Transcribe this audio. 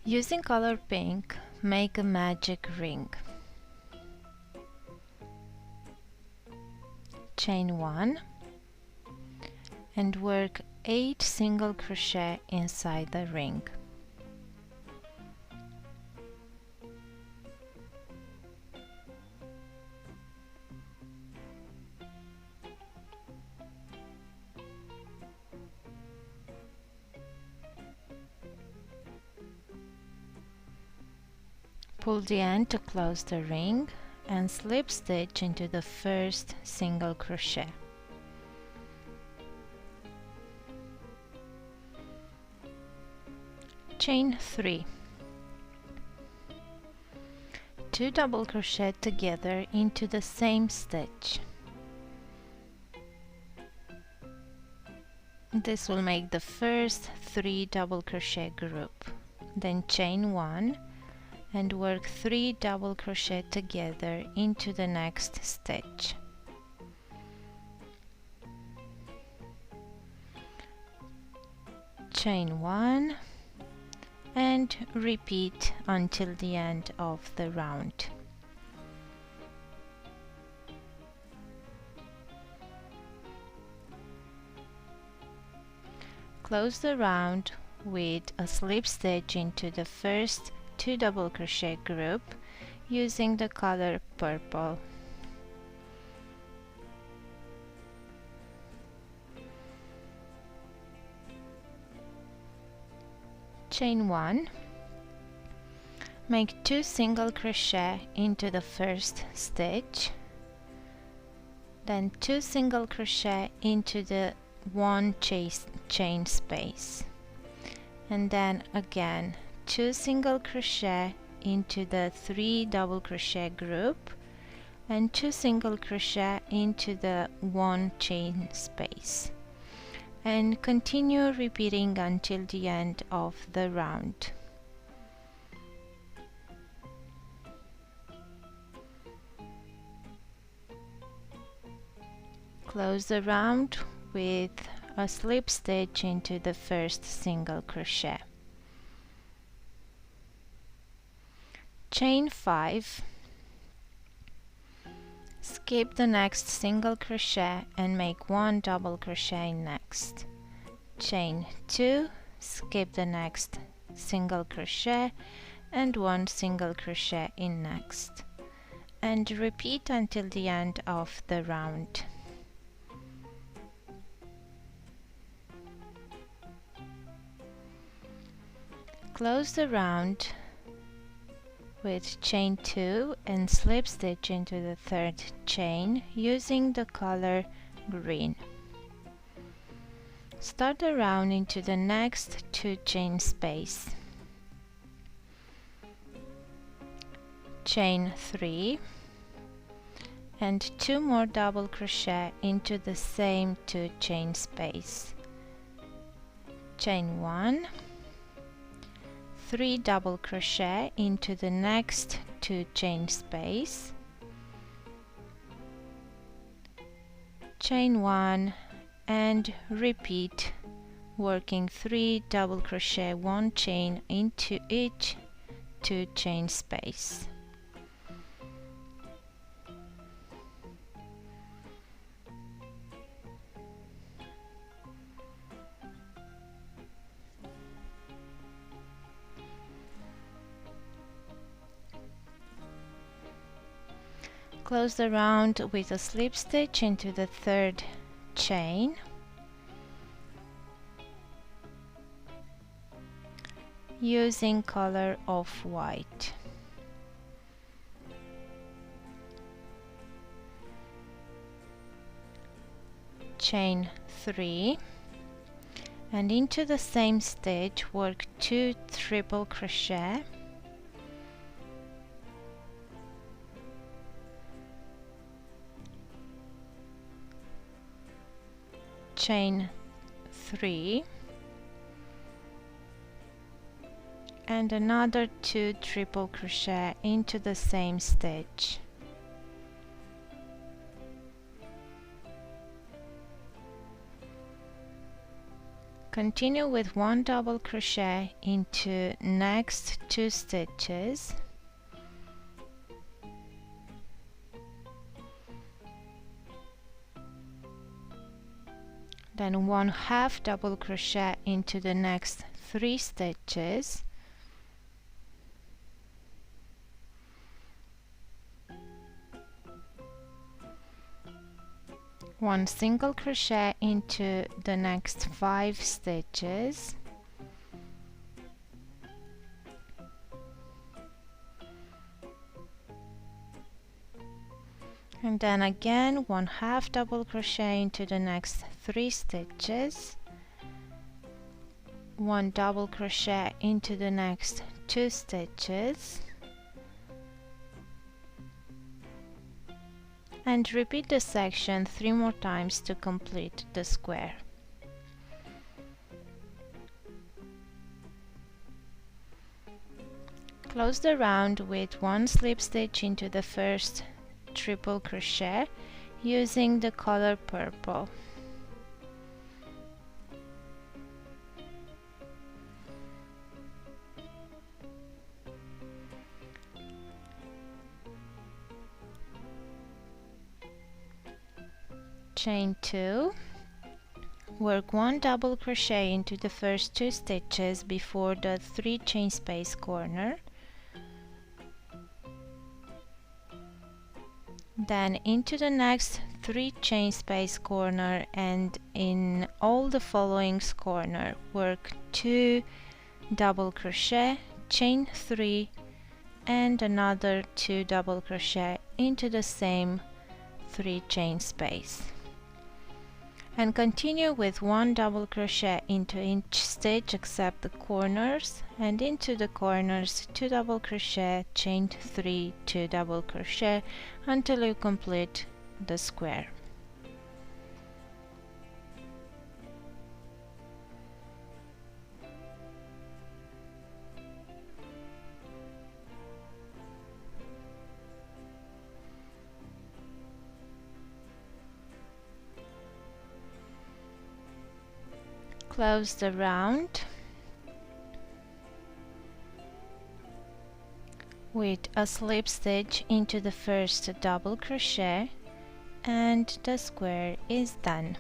Using color pink, make a magic ring. Chain 1 and work 8 single crochet inside the ring. Pull the end to close the ring and slip stitch into the first single crochet. Chain 3. 2 double crochet together into the same stitch. This will make the first 3 double crochet group. Then chain 1 and work 3 double crochet together into the next stitch. Chain 1 and repeat until the end of the round. Close the round with a slip stitch into the first 2 double crochet group using the color purple. Chain 1, make 2 single crochet into the first stitch, then 2 single crochet into the 1 chain space, and then again 2 single crochet into the 3 double crochet group and 2 single crochet into the 1 chain space, and continue repeating until the end of the round. Close the round with a slip stitch into the first single crochet. Chain 5, skip the next single crochet and make 1 double crochet next. Chain 2, skip the next single crochet and 1 single crochet in next, and repeat until the end of the round. Close the round with chain 2 and slip stitch into the third chain using the color green. Start the round into the next 2 chain space. Chain 3 and 2 more double crochet into the same 2 chain space. Chain 1, 3 double crochet into the next 2 chain space, chain 1 and repeat, working 3 double crochet 1 chain into each 2 chain space. Close the round with a slip stitch into the third chain, using color off-white. Chain 3 and into the same stitch work 2 triple crochet, chain 3 and another 2 triple crochet into the same stitch. Continue with 1 double crochet into next 2 stitches, then 1/2 double crochet into the next 3 stitches, one single crochet into the next 5 stitches, and then again 1/2 double crochet into the next 3 stitches, 1 double crochet into the next 2 stitches, and repeat the section 3 more times to complete the square. Close the round with 1 slip stitch into the first triple crochet using the color purple. Chain 2, work 1 double crochet into the first 2 stitches before the 3 chain space corner, then into the next 3 chain space corner, and in all the following corner work 2 double crochet, chain 3 and another 2 double crochet into the same 3 chain space, and continue with 1 double crochet into each stitch except the corners, and into the corners 2 double crochet, chain 3, 2 double crochet until you complete the square. Close the round with a slip stitch into the first double crochet, and the square is done.